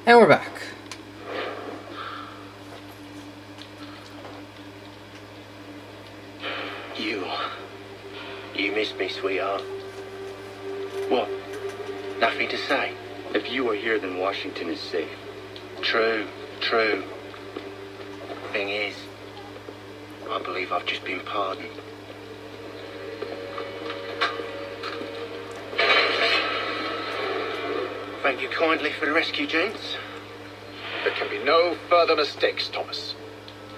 And we're back. You missed me, sweetheart. What? Nothing to say? If you are here, then Washington is safe. True. Thing is, I believe I've just been pardoned. Thank you kindly for the rescue, gents. There can be no further mistakes, Thomas.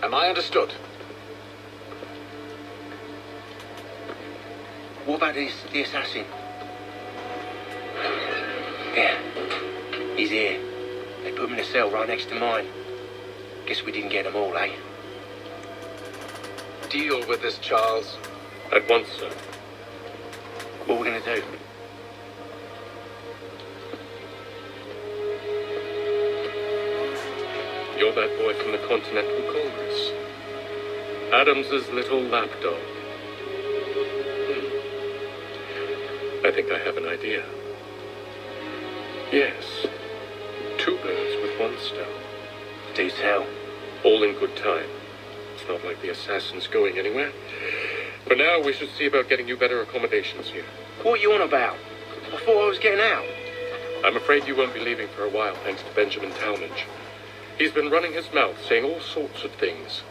Am I understood? What about the assassin? Yeah, he's here. They put him in a cell right next to mine. Guess we didn't get them all, eh? Deal with this, Charles. At once, sir. What are we gonna do? You're that boy from the Continental Congress. Adams's little lapdog. I think I have an idea. Yes. 2 birds with 1 stone. Do tell. All in good time. It's not like the assassin's going anywhere. For now, we should see about getting you better accommodations here. What are you on about? I thought I was getting out. I'm afraid you won't be leaving for a while, thanks to Benjamin Talmadge. He's been running his mouth, saying all sorts of things.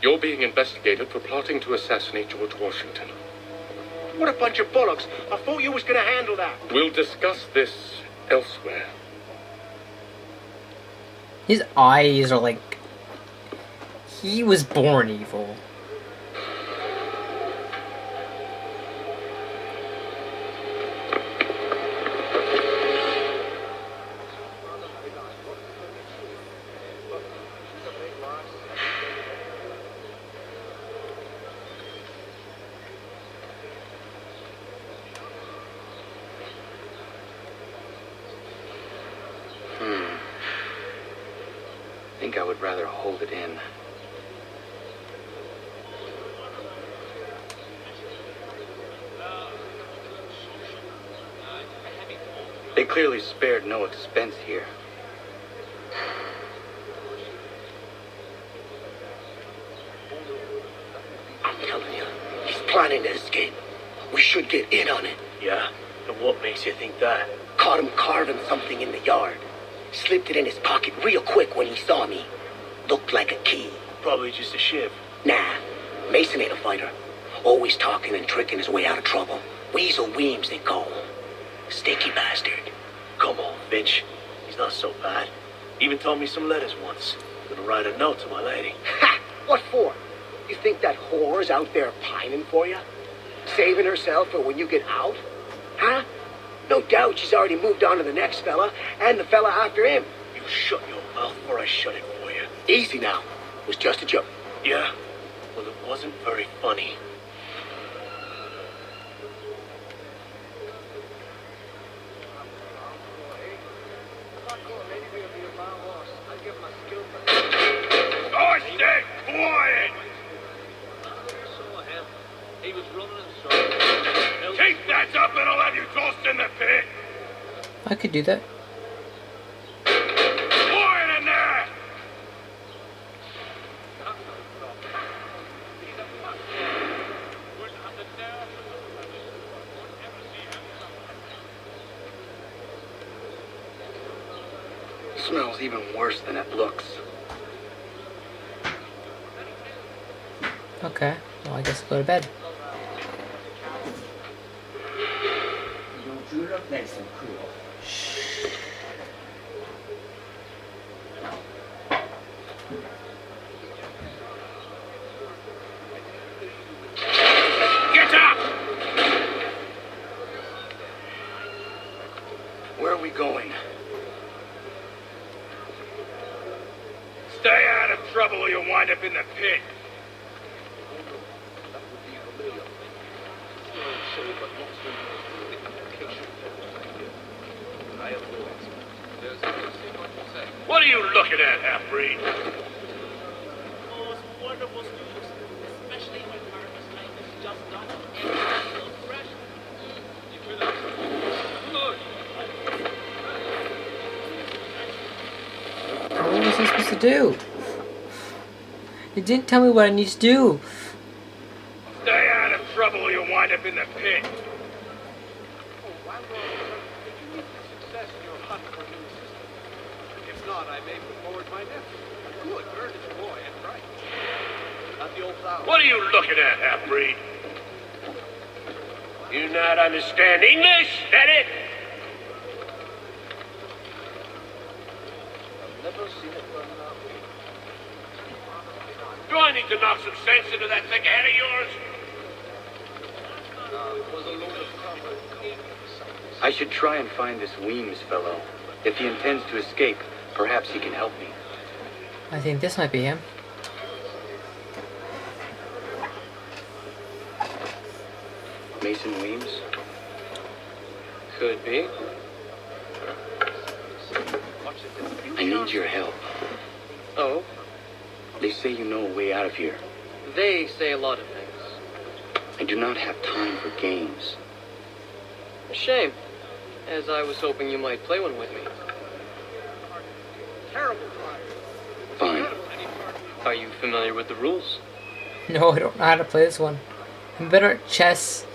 You're being investigated for plotting to assassinate George Washington. What a bunch of bollocks. I thought you was gonna handle that. We'll discuss this elsewhere. His eyes are like... He was born evil. I think I would rather hold it in. They clearly spared no expense here. I'm telling you, he's planning to escape. We should get in on it. Yeah? And what makes you think that? Caught him carving something in the yard. Slipped it in his pocket real quick when he saw me. Looked like a key. Probably just a shiv. Nah, Mason ain't a fighter. Always talking and tricking his way out of trouble. Weasel Weems, they call him. Sticky bastard. Come on, Finch. He's not so bad. Even told me some letters once. Gonna write a note to my lady. Ha! What for? You think that whore's out there pining for you? Saving herself for when you get out? Huh? No doubt she's already moved on to the next fella, and the fella after him. You shut your mouth or I shut it for you. Easy now. It was just a joke. Yeah? Well, it wasn't very funny. Oh, stay quiet! He was running and Keep that up and I'll have you tossed in the pit! I could do that. Quiet in there! Smells even worse than it looks. Okay, well I guess I'll go to bed. You look nice and cool. Get up! Where are we going? Stay out of trouble or you'll wind up in the pit. What are you looking at, half-breed? Most wonderful students, especially when harvest time is just done. So fresh. What was I supposed to do? It didn't tell me what I need to do. Stay out of trouble or you'll wind up in the pit. If not, I may put forward my nephew. A good, earnest boy and bright. Not the old plow. What are you looking at, half-breed? You not understand English? That it? Never seen it run out. Do I need to knock some sense into that thick head of yours? It was a load of cover. I should try and find this Weems fellow. If he intends to escape, perhaps he can help me. I think this might be him. Mason Weems? Could be. I need your help. Oh? They say you know a way out of here. They say a lot of things. I do not have time for games. A shame, as I was hoping you might play one with me. Fine. Are you familiar with the rules? No, I don't know how to play this one. I'm better at chess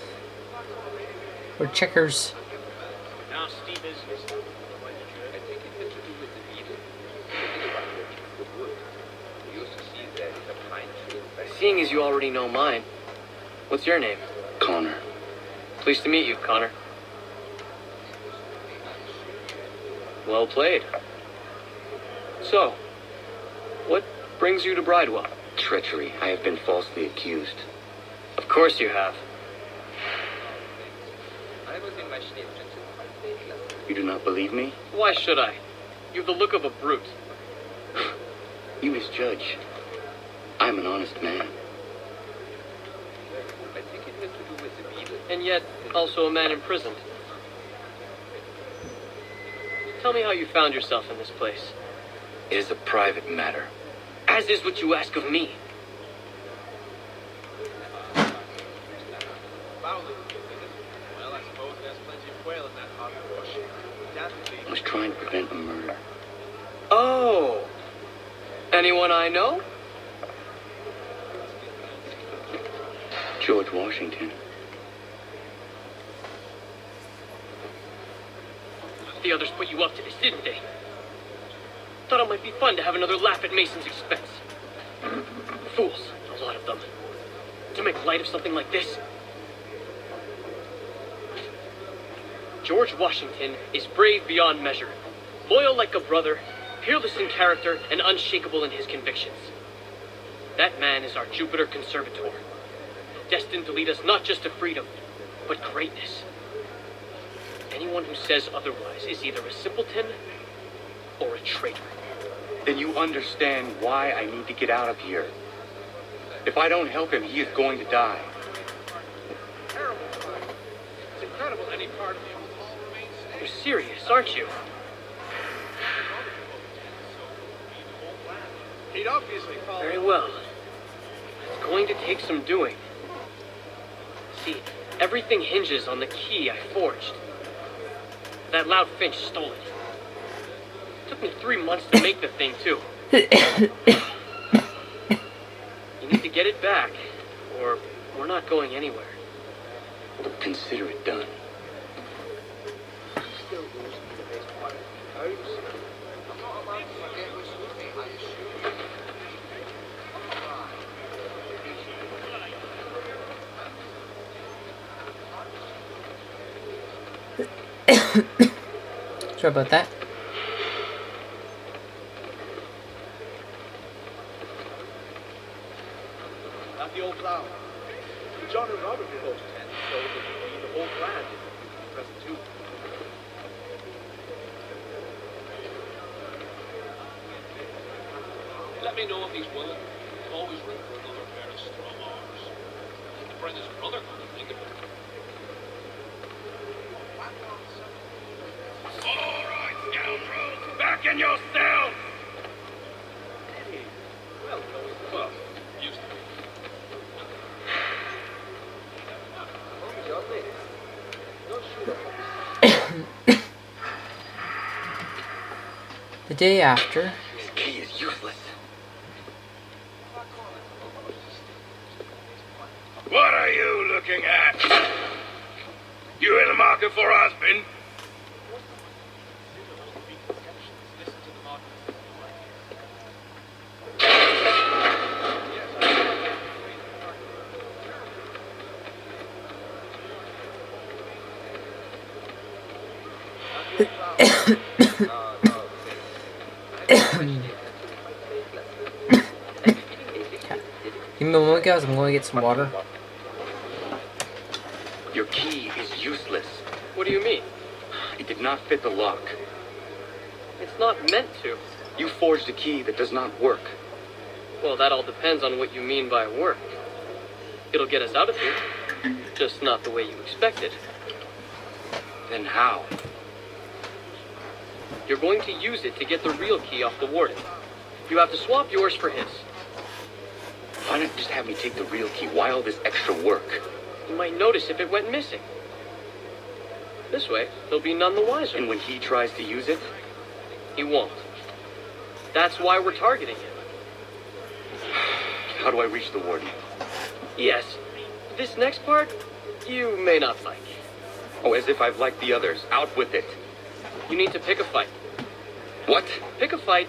or checkers. Now, Steve is. Seeing as you already know mine, what's your name? Connor. Pleased to meet you, Connor. Well played. So, what brings you to Bridewell? Treachery. I have been falsely accused. Of course you have. You do not believe me? Why should I? You have the look of a brute. You misjudge. I am an honest man. And yet, also a man imprisoned. Tell me how you found yourself in this place. It is a private matter. As is what you ask of me. Well, I suppose there's plenty of quail in that hot bush. I was trying to prevent a murder. Oh! Anyone I know? George Washington. The others put you up to this, didn't they? Thought it might be fun to have another laugh at Mason's expense. Fools, a lot of them. To make light of something like this. George Washington is brave beyond measure, loyal like a brother, peerless in character, and unshakable in his convictions. That man is our Jupiter Conservator, destined to lead us not just to freedom, but greatness. Anyone who says otherwise is either a simpleton or a traitor. Then you understand why I need to get out of here. If I don't help him, he is going to die. It's incredible any part of you. You're serious, aren't you? He'd obviously fall. Very well. It's going to take some doing. See, everything hinges on the key I forged. That loud Finch stole it. Took me 3 months to make the thing, too. You need to get it back, or we're not going anywhere. Consider it done. Sorry about that. Not the old plow. John and Robert were both 10, so it would be the whole clan. Present too. Let me know if he's willing. He's always room for another pair of strong arms. The Brenda's brother couldn't think of it. All right, scoundrels, back in your cells! Well, used to be. The day after. His key What are you looking at? You in the market for a husband? Give me a moment, guys. I'm going to get some water. Your key is useless. What do you mean? It did not fit the lock. It's not meant to. You forged a key that does not work. Well, that all depends on what you mean by work. It'll get us out of here, just not the way you expected. Then how? You're going to use it to get the real key off the warden. You have to swap yours for his. Why not just have me take the real key? Why all this extra work? You might notice if it went missing. This way, he'll be none the wiser. And when he tries to use it? He won't. That's why we're targeting him. How do I reach the warden? Yes. This next part, you may not like. Oh, as if I've liked the others. Out with it. You need to pick a fight. What? Pick a fight,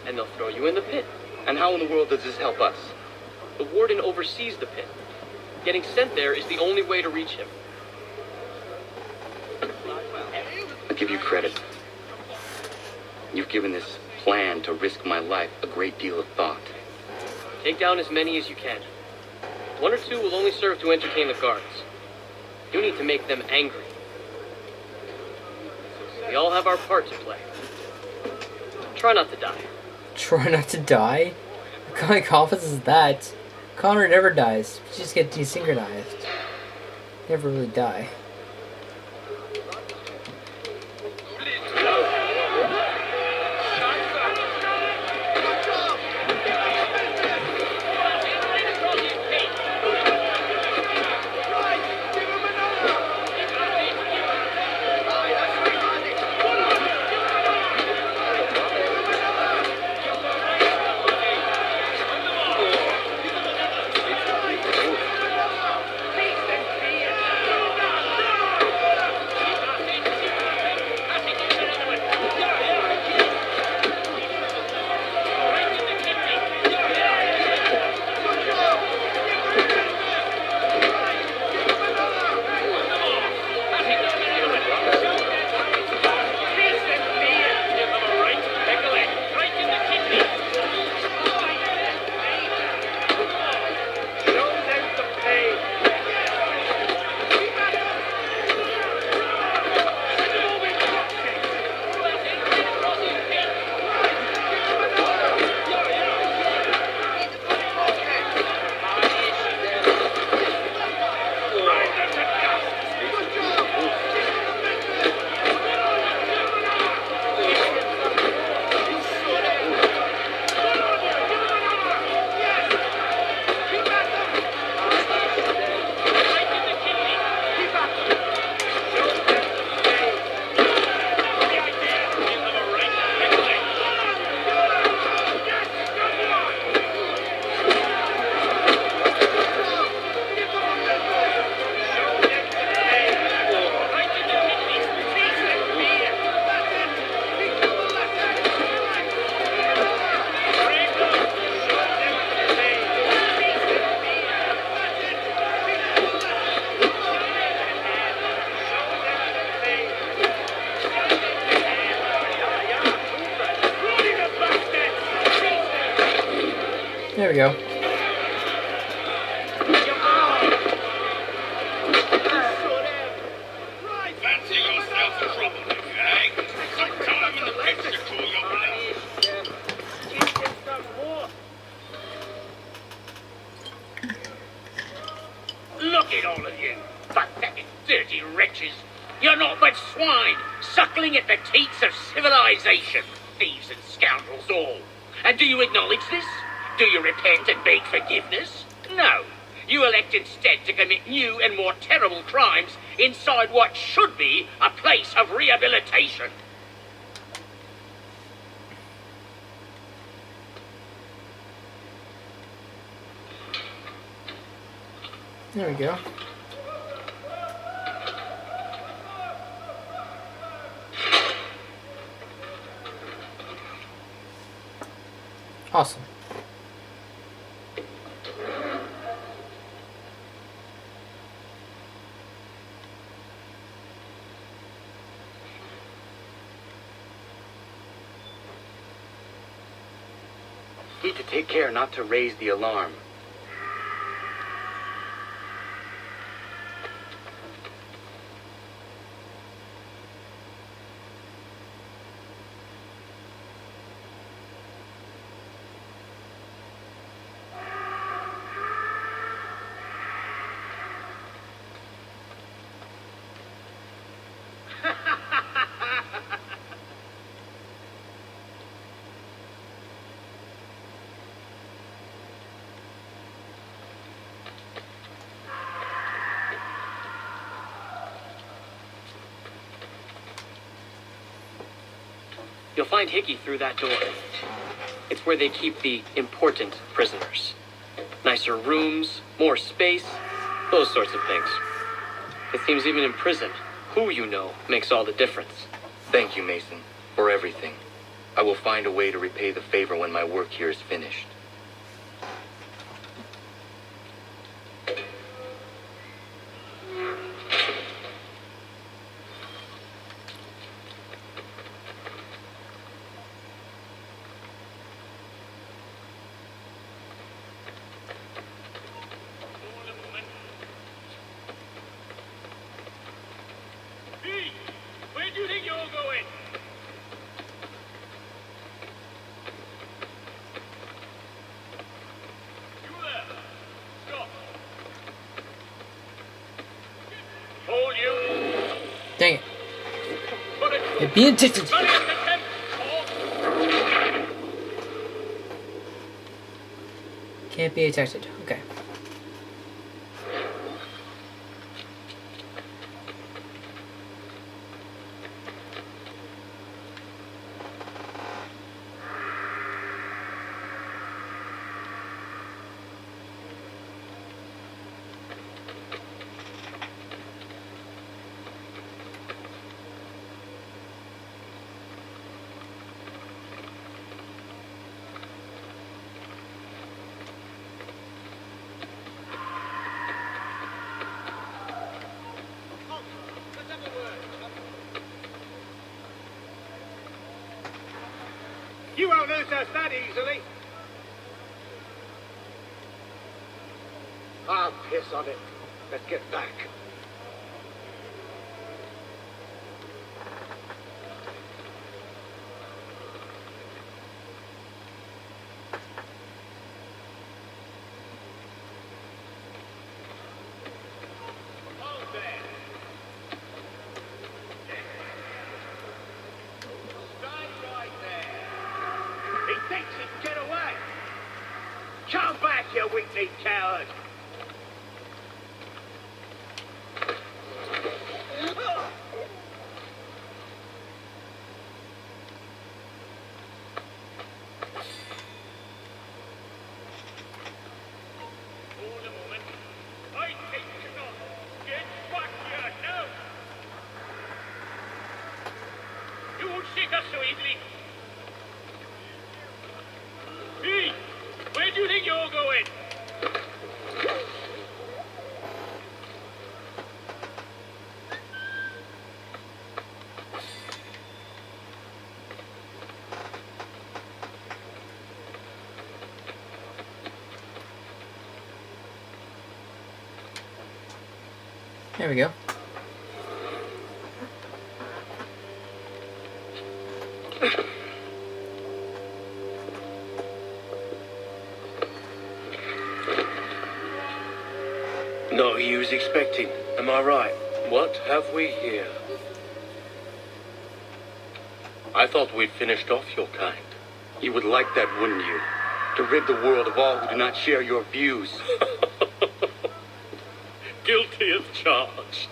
and they'll throw you in the pit. And how in the world does this help us? The warden oversees the pit. Getting sent there is the only way to reach him. I give you credit. You've given this plan to risk my life a great deal of thought. Take down as many as you can. 1 or 2 will only serve to entertain the guards. You need to make them angry. We all have our part to play. Try not to die. Try not to die? What kind of confidence is that? Connor never dies. You just get desynchronized. Never really die. There we go. Fancy yourself a troublemaker, eh? Some time in the pits to cool your blood. Look at all of you, pathetic, dirty wretches. You're not but swine, suckling at the teats of civilization. Thieves and scoundrels all. And do you acknowledge this? Do you repent and beg forgiveness? No. You elect instead to commit new and more terrible crimes inside what should be a place of rehabilitation. There we go. Awesome. Need to take care not to raise the alarm. You'll find Hickey through that door. It's where they keep the important prisoners. Nicer rooms, more space, those sorts of things. It seems even in prison, who you know makes all the difference. Thank you, Mason, for everything. I will find a way to repay the favor when my work here is finished. Hey, where do you think you're going? You there. Stop. Hold you. Dang it. Put it. You're being addicted. Ready at the tent. Hold. Can't be detected. Okay. Let's have a word. You won't lose us that easily. I'll piss on it. Let's get back. Hold there. Stay right there. He thinks he can get away. Come back, you weak-kneed coward. Hold a moment. I think you know. Get back here now. You won't shake us so easily. Hey, where do you think you're going? There we go. Not who you was expecting, am I right? What have we here? I thought we'd finished off your kind. You would like that, wouldn't you? To rid the world of all who do not share your views. Guilty as charged.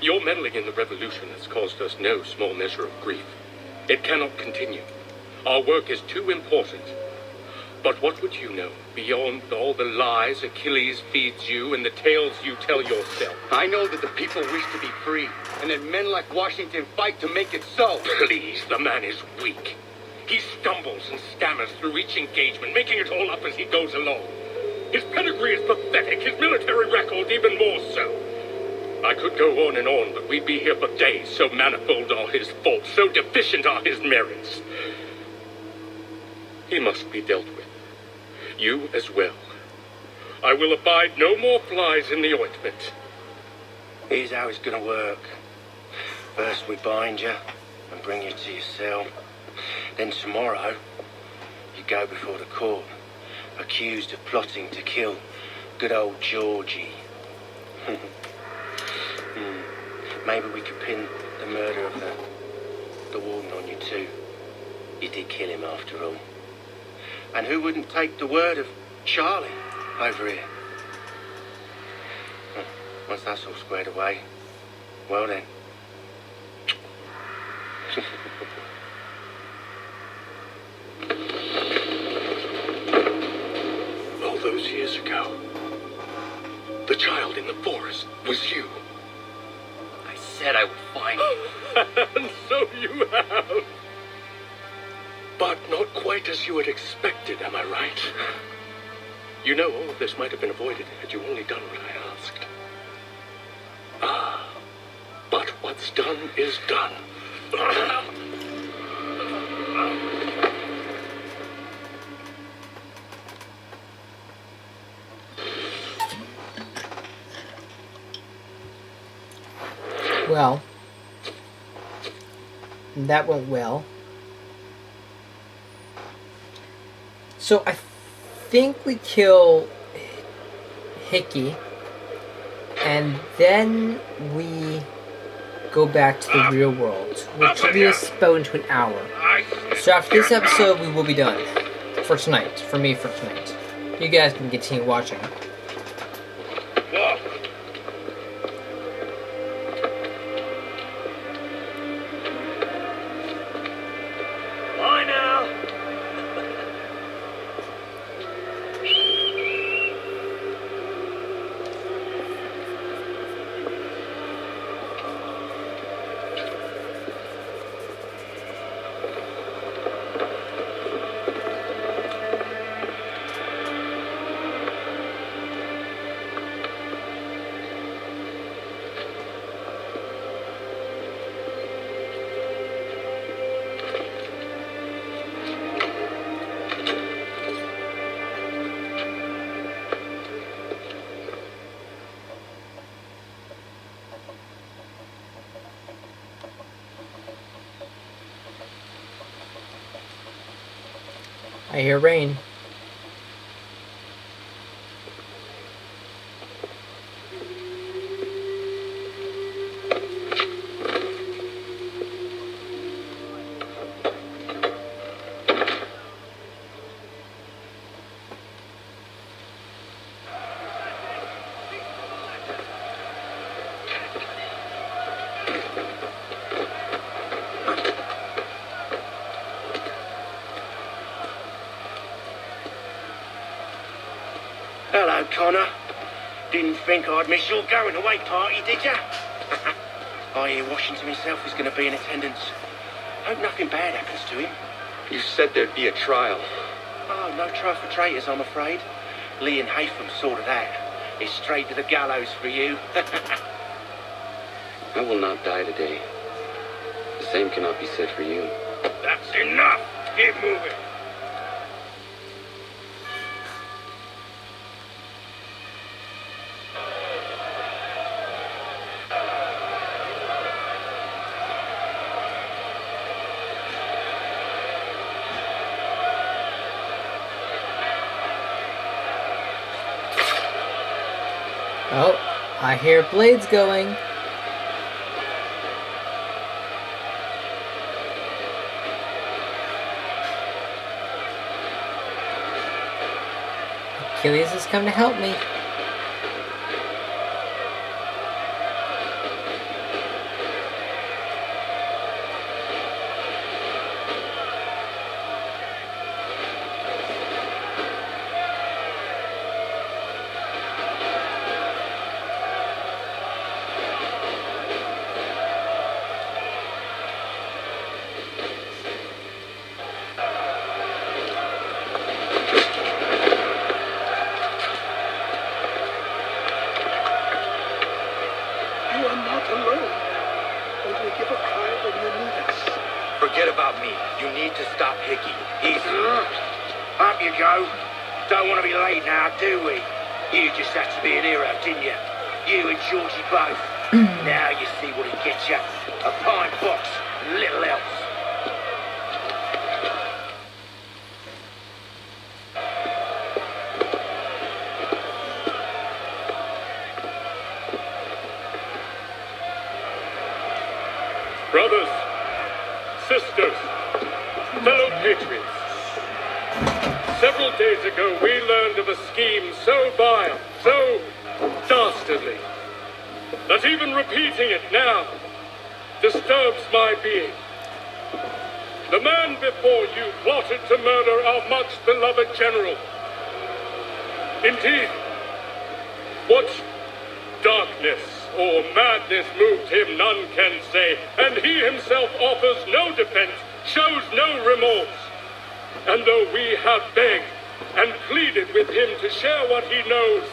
Your meddling in the revolution has caused us no small measure of grief. It cannot continue. Our work is too important. But what would you know beyond all the lies Achilles feeds you and the tales you tell yourself? I know that the people wish to be free, and that men like Washington fight to make it so. Please, the man is weak. He stumbles and stammers through each engagement, making it all up as he goes along. His pedigree is pathetic, his military record even more so. I could go on, but we'd be here for days. So manifold are his faults, so deficient are his merits. He must be dealt with. You as well. I will abide no more flies in the ointment. Here's how it's gonna work. First we bind you and bring you to your cell. Then tomorrow, you go before the court, accused of plotting to kill good old Georgie. Maybe we could pin the murder of the warden on you too. You did kill him after all. And who wouldn't take the word of Charlie over here? Once that's all squared away, well then. All those years ago, the child in the forest was you. I said I would find you. And so you have. But not quite as you had expected, am I right? You know, all of this might have been avoided had you only done what I asked. Ah, but what's done is done. Well, that went well. So I think we kill Hickey, and then we go back to the real world, which will be about into an hour. So after this episode, we will be done for tonight. For me, for tonight. You guys can continue watching. Bye now. I hear rain. Hello, Connor. Didn't think I'd miss your going away party, did ya? I hear Washington himself is going to be in attendance. Hope nothing bad happens to him. You said there'd be a trial. Oh, no trial for traitors, I'm afraid. Lee and Haytham sorted that. It's straight to the gallows for you. I will not die today. The same cannot be said for you. That's enough. Keep moving. Oh, I hear blades going. Achilles has come to help me. up, Hickey. Easy. Up you go. Don't want to be late now, do we? You just had to be an hero, didn't you? You and Georgie both. Now you see what it gets you. A pine box and little else. Brothers, sisters, fellow patriots. Several days ago, we learned of a scheme so vile, so dastardly, that even repeating it now disturbs my being. The man before you plotted to murder our much-beloved general. Indeed, what darkness or madness moved him, none can say, and he himself offers no defense, shows no remorse. And though we have begged and pleaded with him to share what he knows,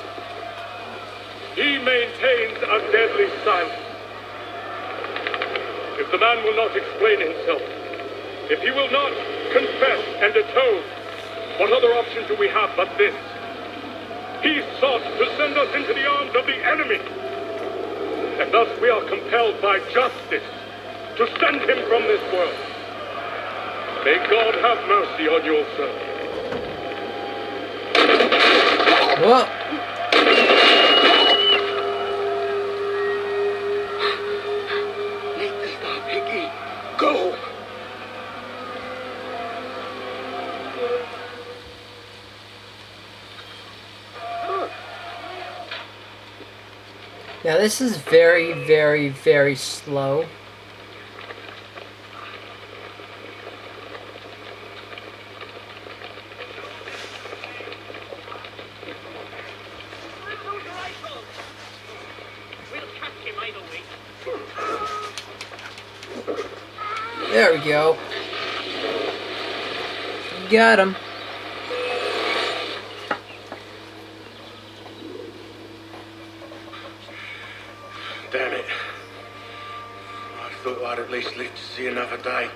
he maintains a deadly silence. If the man will not explain himself, if he will not confess and atone, what other option do we have but this? He sought to send us into the arms of the enemy. And thus we are compelled by justice to send him from this world. May God have mercy on your soul. Whoa. Need to stop, Hickey. Go! Now this is very, very, very slow. There we go. Got him. Damn it. I thought I'd at least live to see another day.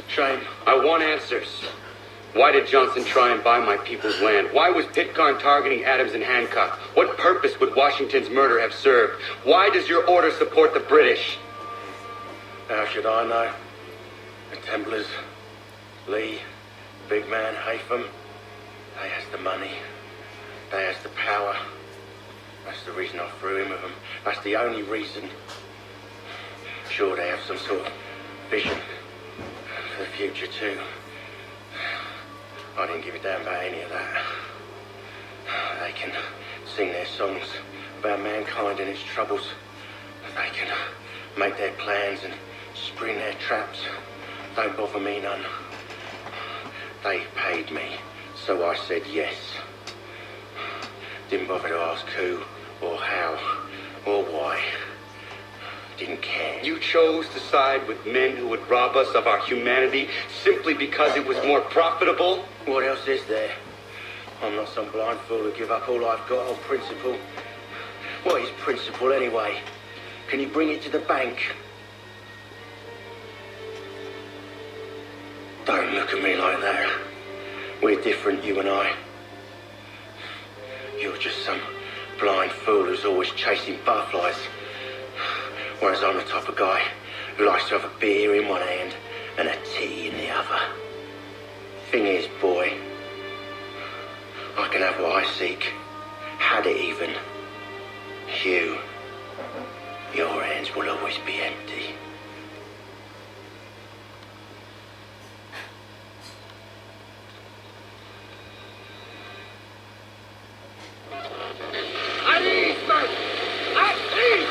Shame. I want answers. Why did Johnson try and buy my people's land? Why was Pitcairn targeting Adams and Hancock? What purpose would Washington's murder have served? Why does your order support the British? How should I know? The Templars, Lee, big man, Haytham, they has the money, they has the power. That's the reason I threw in with them. That's the only reason. Sure, they have some sort of vision for the future too. I didn't give a damn about any of that. They can sing their songs about mankind and its troubles. They can make their plans and spring their traps. Don't bother me none. They paid me, so I said yes. Didn't bother to ask who, or how, or why. Didn't care. You chose to side with men who would rob us of our humanity simply because it was more profitable? What else is there? I'm not some blind fool who give up all I've got on principle. What is principle anyway? Can you bring it to the bank? Don't look at me like that. We're different, you and I. You're just some blind fool who's always chasing butterflies. Whereas I'm the type of guy who likes to have a beer in one hand and a tea in the other. Thing is, boy, I can have what I seek. Had it even. Your hands will always be empty. At ease, man! At ease!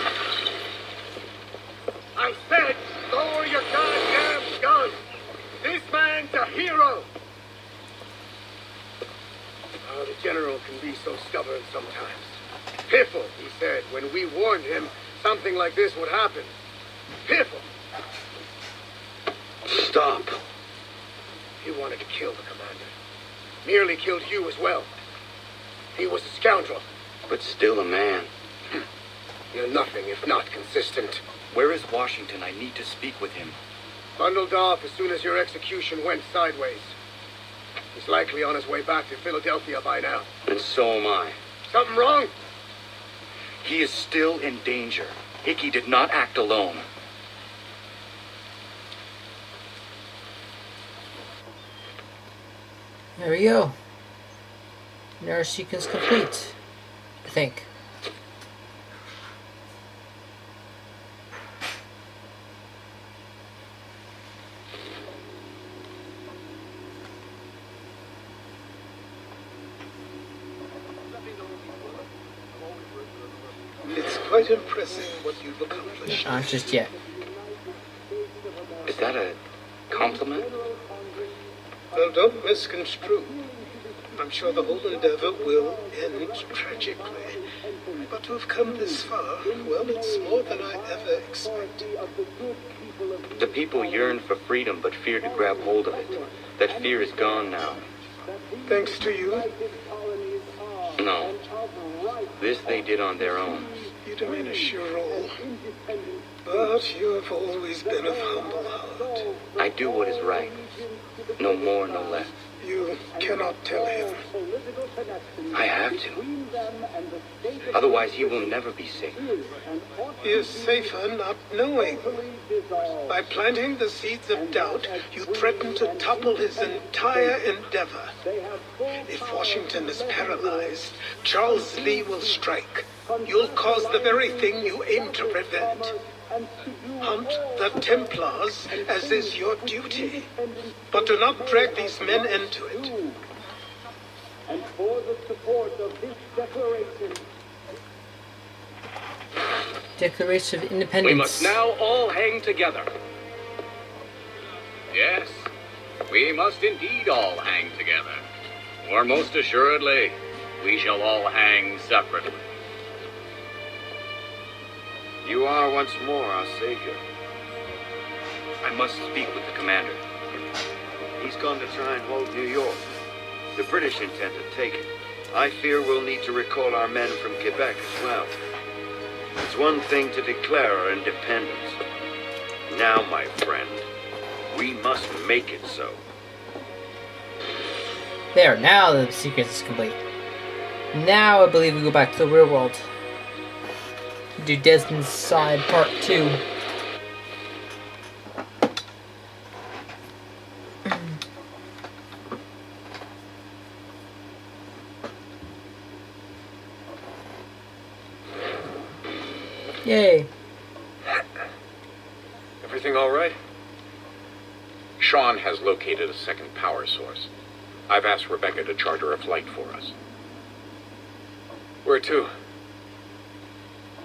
I said, lower your goddamn gun! This man's a hero! Oh, the general can be so stubborn sometimes. Piffle, he said, when we warned him something like this would happen. Piffle! Stop. He wanted to kill the commander. Nearly killed you as well. He was a scoundrel. But still a man. You're nothing if not consistent. Where is Washington? I need to speak with him. Bundled off as soon as your execution went sideways. He's likely on his way back to Philadelphia by now. And so am I. Something wrong? He is still in danger. Hickey did not act alone. There we go. Narrow sequence complete, I think. It's quite impressive what you've accomplished. Not just yet. Is that a compliment? Well, don't misconstrue. I'm sure the whole endeavor will end tragically. But to have come this far, well, it's more than I ever expected. The people yearn for freedom but fear to grab hold of it. That fear is gone now. Thanks to you, No. This they did on their own. you diminish your role. But you have always been of humble heart. I do what is right. No more, no less. You cannot tell him. I have to. Otherwise, he will never be safe. He is safer not knowing. By planting the seeds of doubt, you threaten to topple his entire endeavor. If Washington is paralyzed, Charles Lee will strike. You'll cause the very thing you aim to prevent. Hunt the Templars, as is your duty. But do not drag these men into it. And for the support of this declaration, Declaration of Independence. We must now all hang together. Yes, we must indeed all hang together. Or most assuredly, we shall all hang separately. You are once more our savior. I must speak with the commander. He's gone to try and hold New York. The British intend to take it. I fear we'll need to recall our men from Quebec as well. It's one thing to declare our independence. Now, my friend, we must make it so. There, now the secret is complete. Now I believe we go back to the real world. Do Desmond's Side Part 2. Yay. Everything all right? Sean has located a second power source. I've asked Rebecca to charter a flight for us. Where to?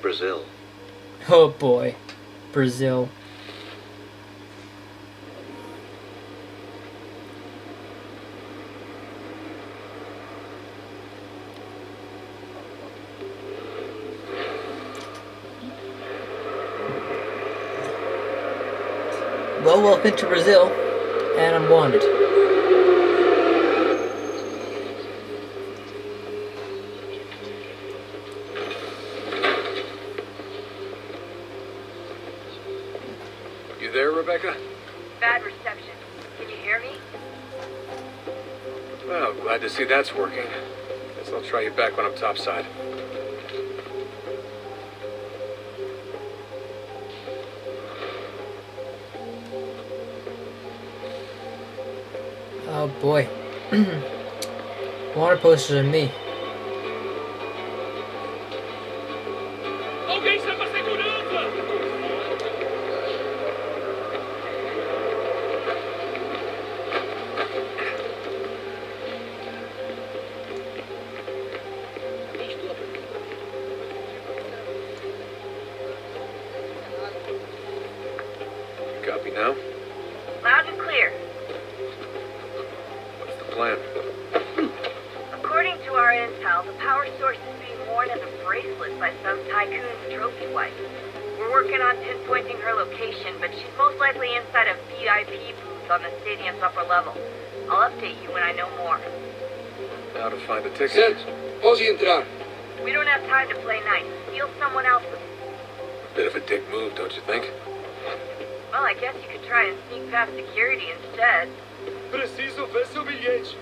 Brazil. Oh boy. Brazil. Well, welcome to Brazil, and I'm wanted. You there, Rebecca? Bad reception. Can you hear me? Well, glad to see that's working. Guess I'll try you back when I'm topside. Oh boy. Water posters on me. Alguém chama a segurança! You copy now? Loud and clear. What's the plan? According to our intel, the power source is being worn as a bracelet by some tycoon's trophy wife. We're working on pinpointing her location, but she's most likely inside a VIP booth on the stadium's upper level. I'll update you when I know more. How to find a ticket? pode entrar. We don't have time to play nice. Steal someone else's. Bit of a dick move, don't you think? Well, I guess you could try and sneak past security instead. Preciso ver seu bilhete.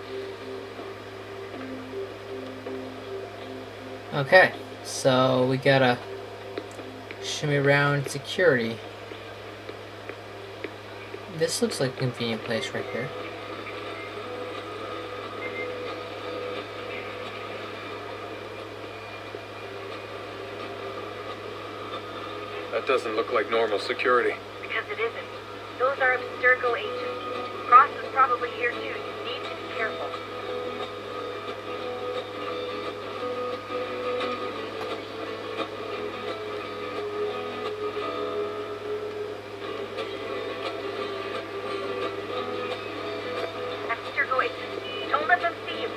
Okay, so we gotta shimmy around security. This looks like a convenient place right here. That doesn't look like normal security. Because it isn't. Those are Abstergo agents. Cross is probably here too. You need to be careful. Abstergo agents. Don't let them see you.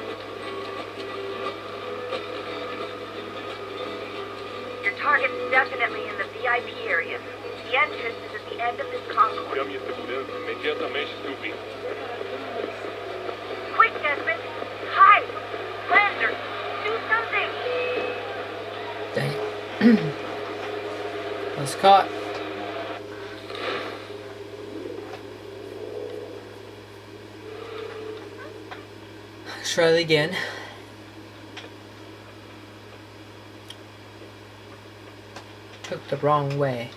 Your target's definitely in the VIP area. The entrance is at the end of this concourse. Chame a segurança imediatamente, Snoopy. Quick, Desmond! Hide! Lander! Do something! Dang it. I was caught. Let's try it again. Took the wrong way.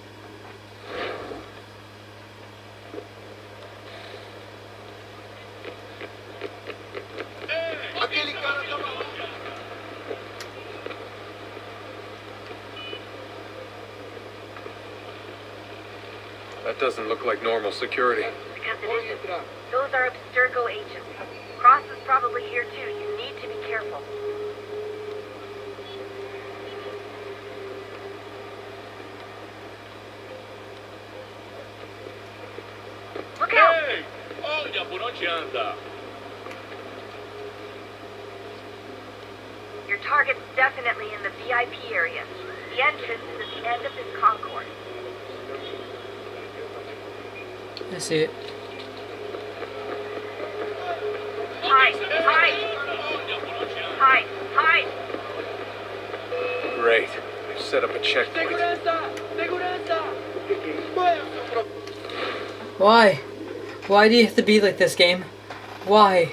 Aquele cara tá maluco. That doesn't look like normal security. Because it isn't. Those are Abstergo agents. Cross is probably here too. You need to be careful. Look out! Ei! Olha por onde anda! Your target's definitely in the VIP area. The entrance is at the end of this concourse. I see it. Hide! Hide! Hide! Hide! Great. They've set up a checkpoint. Segurança! Segurança! Qual é o seu problema? Why? Why do you have to be like this, game? Why?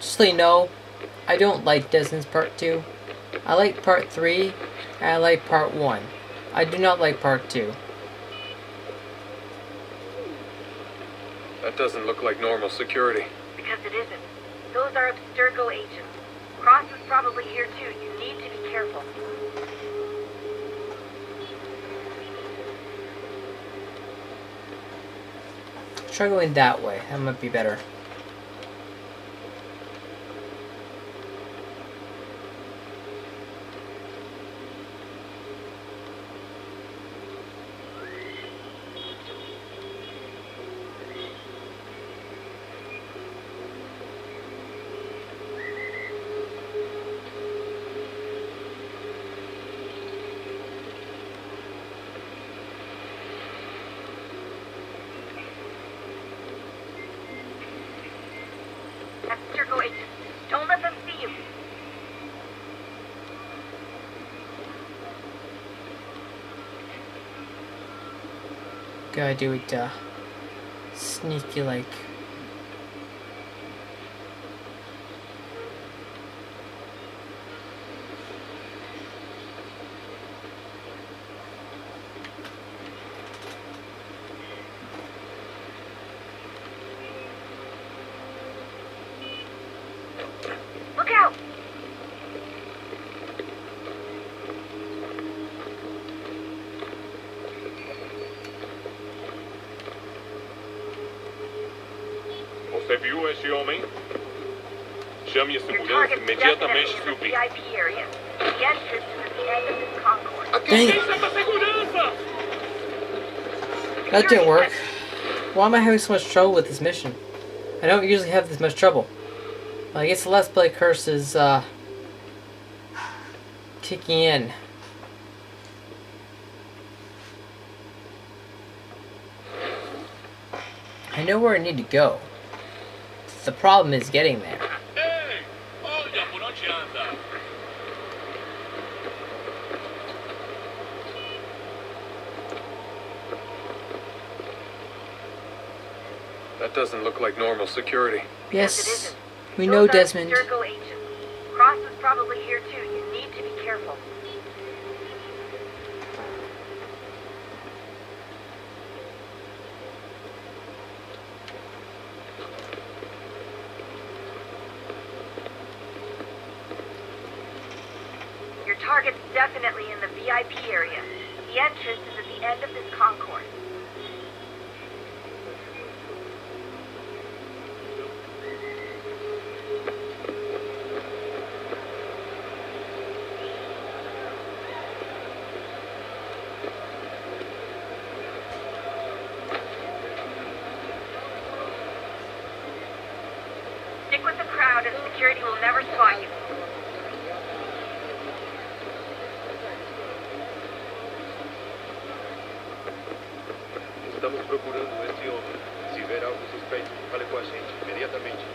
Just so you know, I don't like Desmond's Part 2. I like Part 3, and I like Part 1. I do not like Part 2. That doesn't look like normal security. Because it isn't. Those are Abstergo agents. Cross is probably here too. You need to be careful. Try going that way. That might be better. Abstergo agents. Don't let them see you. Gotta do it sneaky like. Look out! Você viu esse homem? Chame a Your segurança target's imediatamente, definitely in the Snoopy. VIP area. The entrance is at the end of this concourse. Dang it. Chama a segurança! That didn't work. Why am I having so much trouble with this mission? I don't usually have this much trouble. I guess the Let's Play curse is kicking in. I know where I need to go. The problem is getting there. Ehi! Olha, por onde anda? That doesn't look like normal security. Yes, we know Desmond. Abstergo agents. Cross is probably here too. You need to be careful. Your target's definitely in the VIP area. The entrance is at the end of this concourse. Stick with the crowd and security will never spot you. Estamos procurando este homem. Se ver algo suspeito, fale com a gente imediatamente.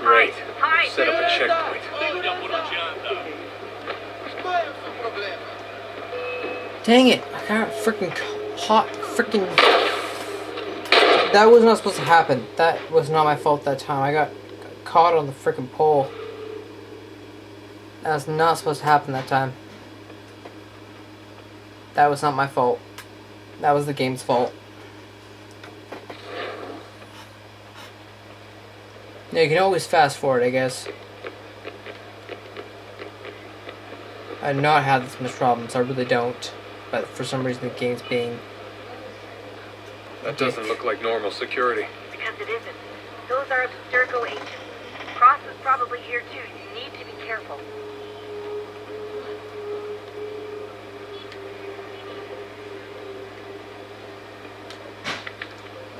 Great. Hi. Set up a checkpoint. Olha por onde anda. Qual é o seu problema? Dang it! I got freaking hot. Freaking. That was not supposed to happen. That was not my fault that time. I got caught on the freaking pole. That was not supposed to happen that time. That was not my fault. That was the game's fault. Yeah, you can always fast forward, I guess. I do not have this much problems. I really don't. But for some reason, the game's being. That doesn't look like normal security. Because it isn't. Those are Abstergo agents. Cross is probably here too. You need to be careful.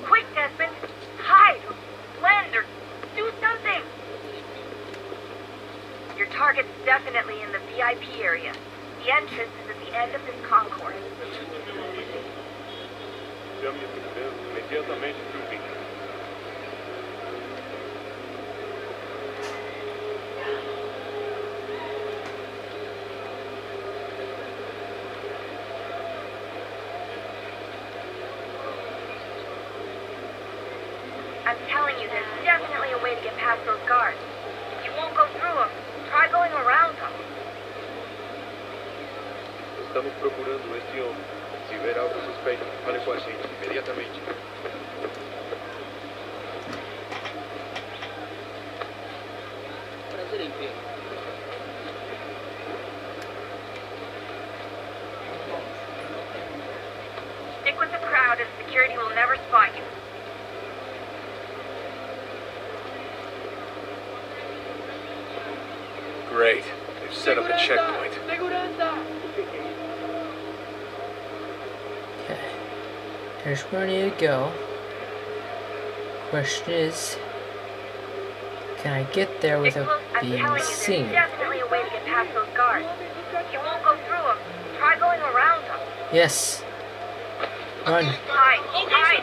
Quick, Desmond! Hide! Blend or do something! Your target's definitely in the VIP area. The entrance is at the end of this concourse. Chame imediatamente para o Vic. I'm telling you, there's definitely a way to get past those guards. If you won't go through them, try going around them. Estamos procurando este homem. Se ver algo suspeito, fale com a gente imediatamente. Prazer em ver. Stick with the crowd and security will never spot you. Great. They've set up a checkpoint. Okay. Here's where I need to go. Question is, can I get there without I'm being telling you, seen? there's definitely a way to get past those guards. If you won't go through them, try going around them. Yes. Run. Hide! Hide!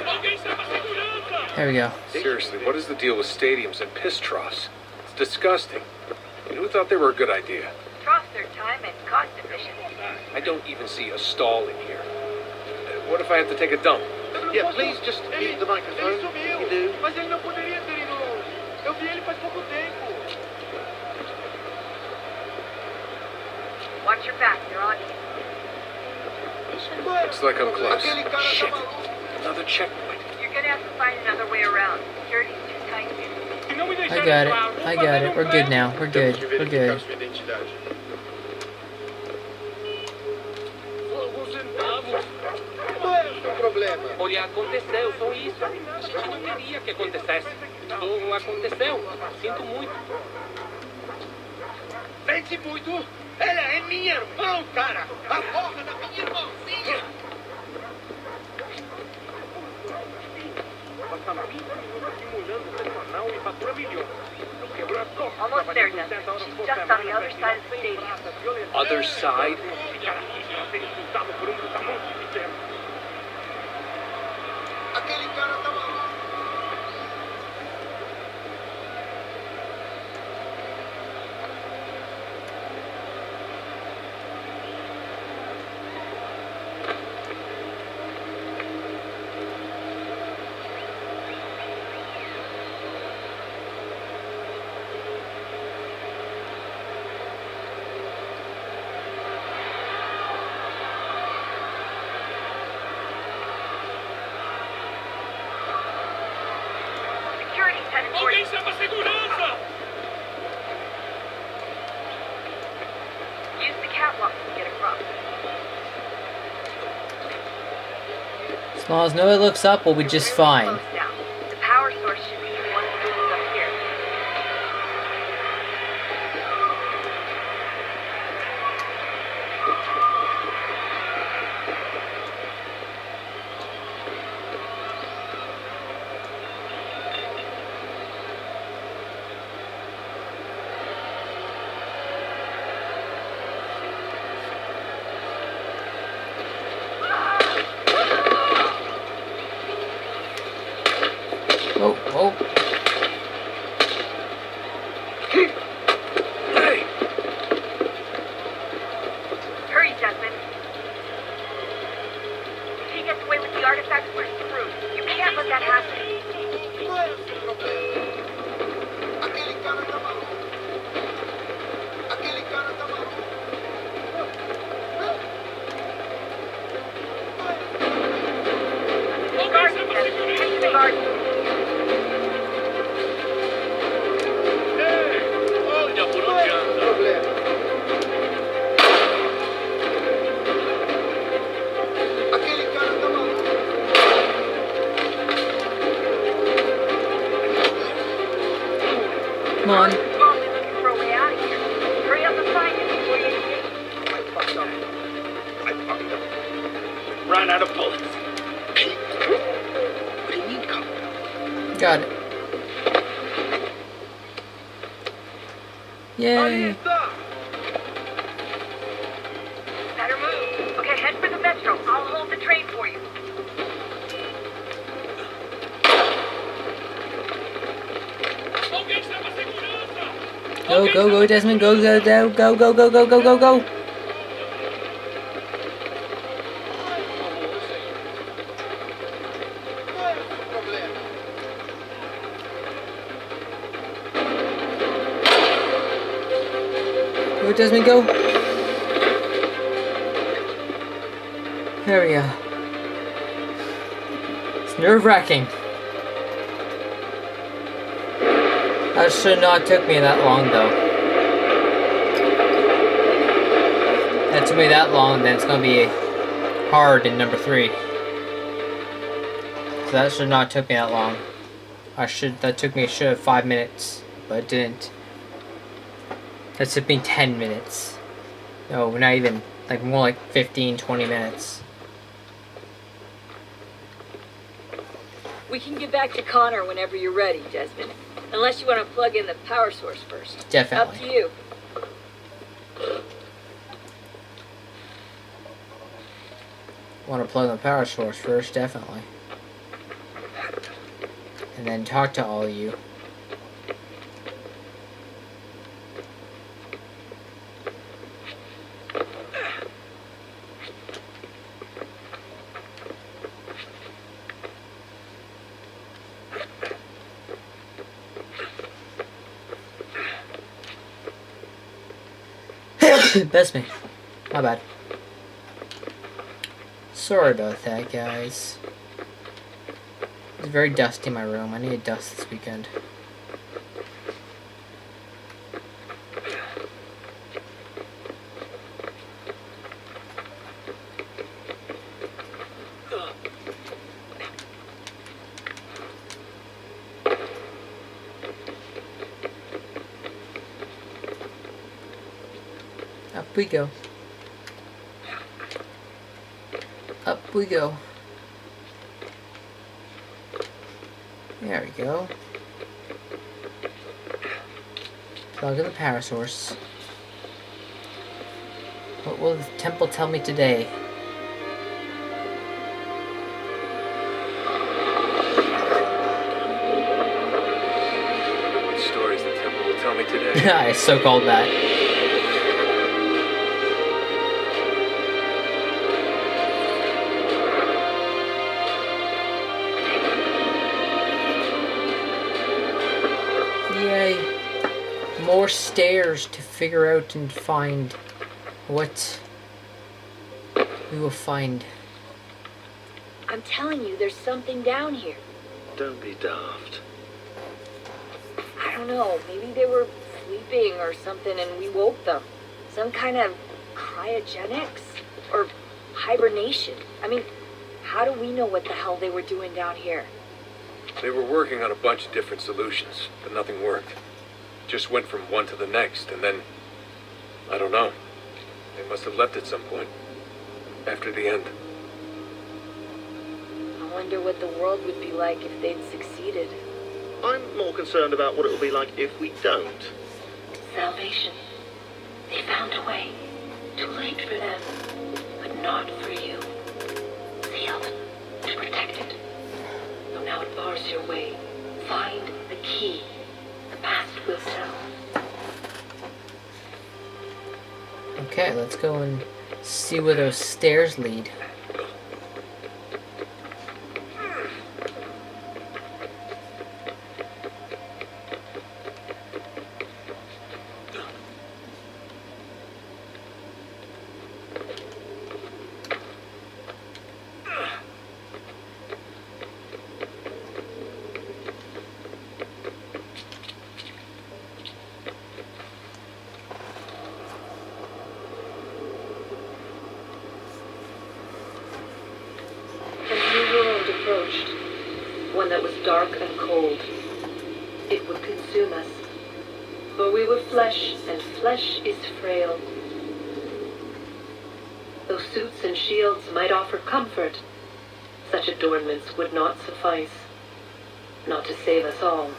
Alguém chama segurança! There we go. Seriously, what is the deal with stadiums and piss troughs? It's disgusting. And who thought they were a good idea? Troughs are time and cost efficient. I don't even see a stall in here. What if I have to take a dump? Yeah, please just mute the microphone. Ele sumiu. You do. Mas ele não poderia ter ido longe. Eu vi ele faz pouco tempo. Watch your back, they're on you. Looks like I'm close. Aquele cara tá Shit. maluco. Another checkpoint. You're gonna have to find another way around. Security's too tight here. Se não me I deixarem got entrar, it. vou I fazer got it. We're good pé. now. We're good. Temos que We're verificar good. sua identidade. Alguns centavos. Qual é o seu problema? Olha, aconteceu, só isso. A gente não queria que acontecesse. Só aconteceu. Sinto muito. Sente muito. Ela é minha irmã, cara. A porra da minha irmãzinha. Almost there, Desmond. She's just on the other side of the stadium. Other side? Security's headed for you. Use the catwalk to get across. As long as nobody looks up, we'll be just fine. Close now. The power source should be in one of the rooms up here. Oh, oh. Hurry, Desmond. If he gets away with the artifacts, we're screwed. You can't let that happen. Garden, Desmond. Head to the garden. Come on. We're probably looking for a way out of here. Hurry up and find it before you escape. I fucked up. Ran out of bullets. What do you mean, come? Got it. Yay. Better move. Okay, head for the metro. I'll hold the train for you. Go, go, go, Desmond. Go, go, go, go, go, go, go, go, go, go. Go, Desmond, go. There we go. It's nerve-wracking. That should not took me that long, though. That took me that long, then it's gonna be hard in number 3. So that should not took me that long. That took me 5 minutes, but it didn't. That took me 10 minutes. No, not even, like more like 15, 20 minutes. We can get back to Connor whenever you're ready, Desmond. Unless you want to plug in the power source first. Definitely. Up to you. Want to plug in the power source first, definitely. And then talk to all of you. That's me. My bad. Sorry about that, guys. It's very dusty in my room. I need to dust this weekend. Up we go. Up we go. There we go. Plug in the power source. What will the temple tell me today? What stories the temple will tell me today? I so called that. Yay. More stairs to figure out and find what we will find. I'm telling you, there's something down here. Don't be daft. I don't know, maybe they were sleeping or something and we woke them. Some kind of cryogenics or hibernation. I mean, how do we know what the hell they were doing down here? They were working on a bunch of different solutions, but nothing worked. Just went from one to the next, and then... I don't know. They must have left at some point. After the end. I wonder what the world would be like if they'd succeeded. I'm more concerned about what it will be like if we don't. Salvation. They found a way. Too late for them, but not for you. Sealed to protect it. Though now it bars your way. Find the key. The past will tell. Okay, let's go and see where those stairs lead. One that was dark and cold. It would consume us. For we were flesh, and flesh is frail. Though suits and shields might offer comfort, such adornments would not suffice, not to save us all.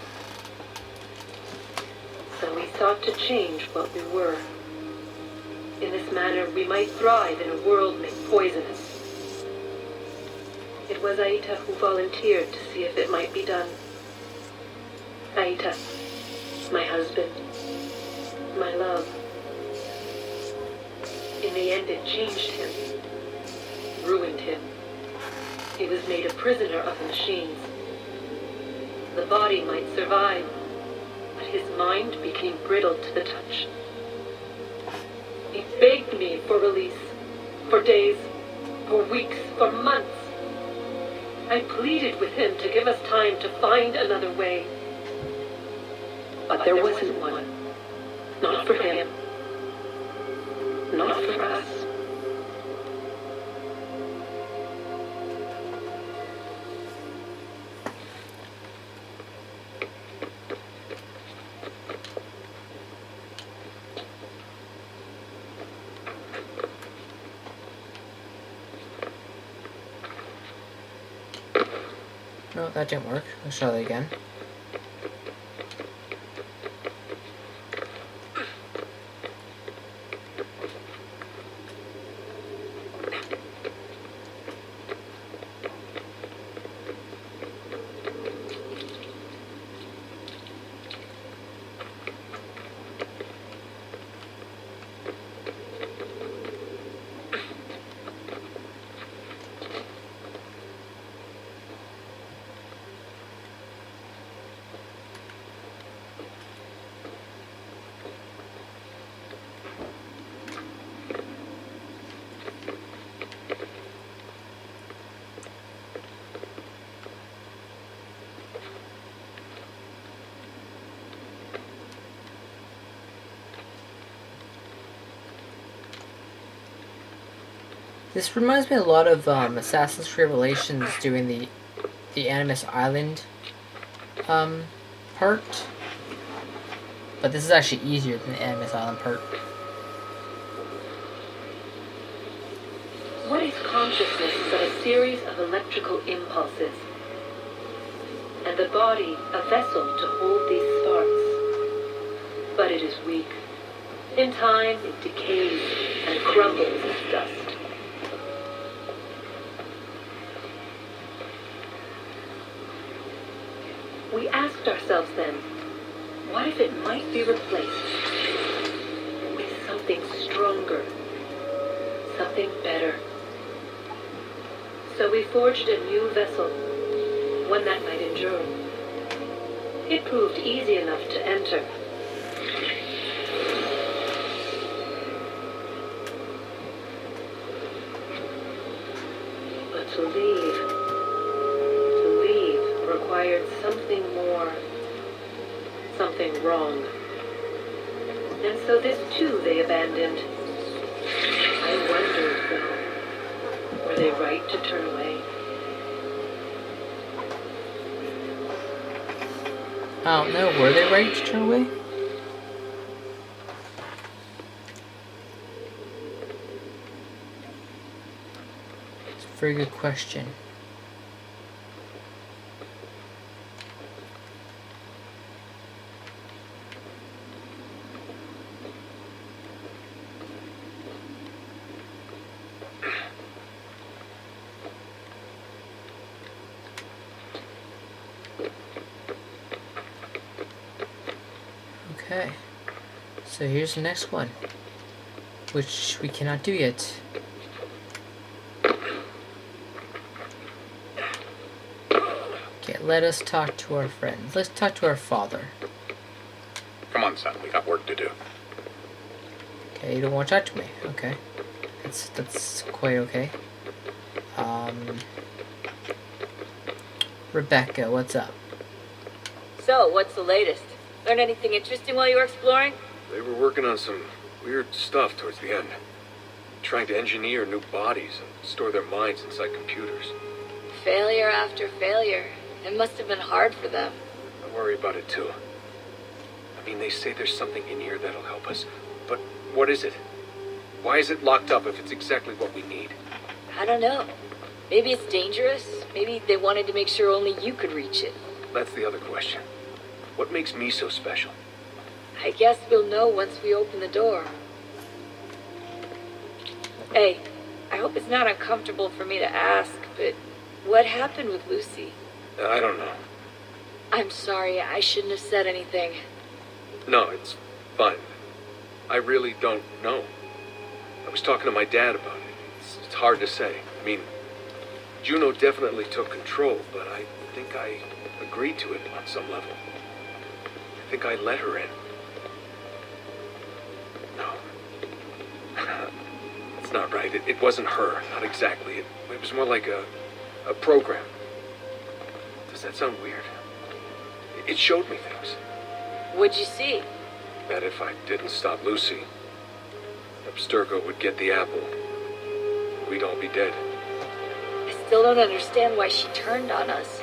So we sought to change what we were. In this manner we might thrive in a world made poisonous. It was Aita who volunteered to see if it might be done. Aita, my husband, my love. In the end it changed him, ruined him. He was made a prisoner of the machines. The body might survive, but his mind became brittle to the touch. He begged me for release, for days, for weeks, for months. I pleaded with him to give us time to find another way. But there wasn't one. Not for him. Not for us. No, that didn't work. Let's try that again. This reminds me a lot of Assassin's Creed Revelations doing the Animus Island part. But this is actually easier than the Animus Island part. What is consciousness but a series of electrical impulses? and the body a vessel to hold these sparks. But it is weak. In time, it decays and crumbles as dust. We asked ourselves then, what if it might be replaced with something stronger, something better? So we forged a new vessel, one that might endure. It proved easy enough to enter. But to leave required something more, something wrong. And so this too they abandoned. I wondered, though, were they right to turn away? I don't know, were they right to turn away? It's a very good question. Okay, so here's the next one, which we cannot do yet. Okay, let us talk to our friends. Let's talk to our father. Come on, son. We got work to do. Okay, you don't want to talk to me. Okay, that's quite okay. Rebecca, what's up? So, what's the latest? Learn anything interesting while you were exploring? They were working on some weird stuff towards the end. Trying to engineer new bodies and store their minds inside computers. Failure after failure. It must have been hard for them. I worry about it too. I mean, they say there's something in here that'll help us. But what is it? Why is it locked up if it's exactly what we need? I don't know. Maybe it's dangerous. Maybe they wanted to make sure only you could reach it. That's the other question. What makes me so special? I guess we'll know once we open the door. Hey, I hope it's not uncomfortable for me to ask, but what happened with Lucy? I don't know. I'm sorry, I shouldn't have said anything. No, it's fine. I really don't know. I was talking to my dad about it. It's hard to say. I mean, Juno definitely took control, but I think I agreed to it on some level. I think I let her in. No. It's not right. It wasn't her. Not exactly. It was more like a program. Does that sound weird? It showed me things. What'd you see? That if I didn't stop Lucy, Abstergo would get the apple. We'd all be dead. I still don't understand why she turned on us.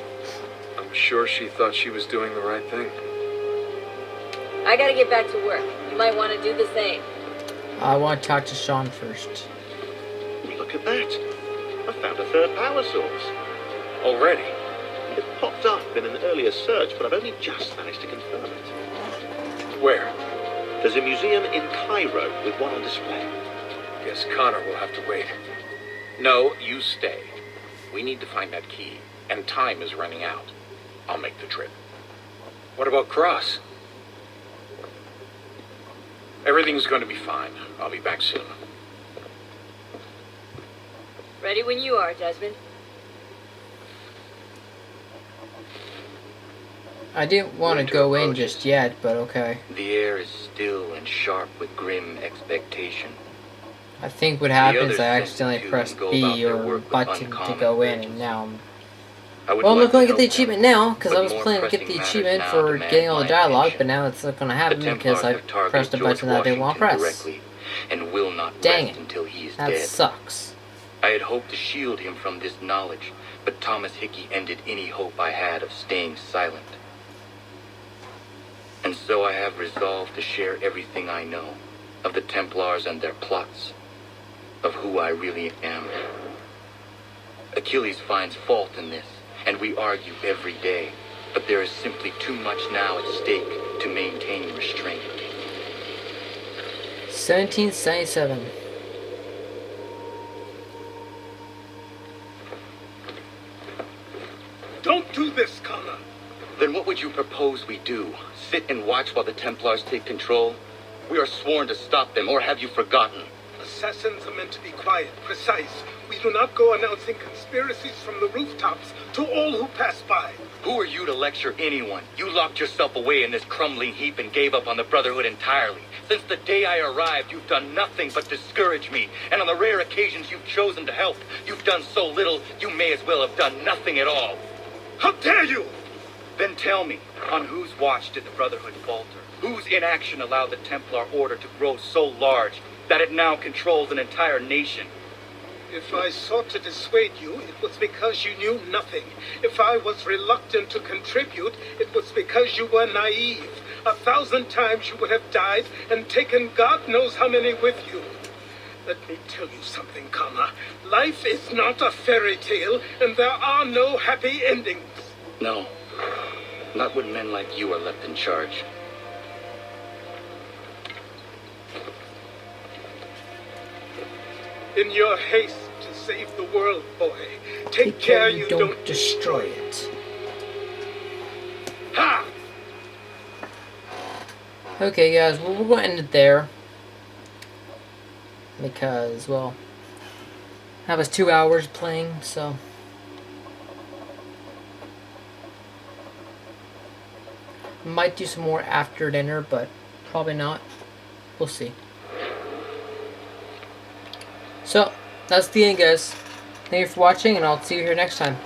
I'm sure she thought she was doing the right thing. I gotta get back to work. You might want to do the same. I want to talk to Sean first. Look at that. I found a third power source. Already? It popped up in an earlier search, but I've only just managed to confirm it. Where? There's a museum in Cairo with one on display. Guess Connor will have to wait. No, you stay. We need to find that key, and time is running out. I'll make the trip. What about Cross? Everything's going to be fine. I'll be back soon. Ready when you are, Desmond. I didn't want to go in just yet, but okay. The air is still and sharp with grim expectation. I think what happened is I accidentally pressed B or button to go in, and now I'm... Well, I'm not going to get the achievement now, because I was planning to get the achievement for getting all the dialogue, but now it's not going to happen because I pressed a button that I didn't want to press. And will not Dang rest it. until he is That dead. sucks. I had hoped to shield him from this knowledge, but Thomas Hickey ended any hope I had of staying silent. And so I have resolved to share everything I know of the Templars and their plots, of who I really am. Achilles finds fault in this, and we argue every day, but there is simply too much now at stake to maintain restraint. 1777. Don't do this, Connor. Then what would you propose we do? Sit and watch while the Templars take control? We are sworn to stop them, or have you forgotten? Assassins are meant to be quiet, precise. We do not go announcing conspiracies from the rooftops to all who pass by. Who are you to lecture anyone? You locked yourself away in this crumbling heap and gave up on the Brotherhood entirely. Since the day I arrived, you've done nothing but discourage me. And on the rare occasions you've chosen to help, you've done so little, you may as well have done nothing at all. How dare you! Then tell me, on whose watch did the Brotherhood falter? Whose inaction allowed the Templar Order to grow so large that it now controls an entire nation? If I sought to dissuade you, it was because you knew nothing. If I was reluctant to contribute, it was because you were naive. 1,000 times you would have died and taken God knows how many with you. Let me tell you something, Connor. Life is not a fairy tale, and there are no happy endings. No, not when men like you are left in charge. In your haste to save the world, boy, take care you don't destroy it. Ha! Okay, guys, well, we're going to end it there. Because, well, that was 2 hours playing, so. Might do some more after dinner, but probably not. We'll see. So, that's the end, guys. Thank you for watching, and I'll see you here next time.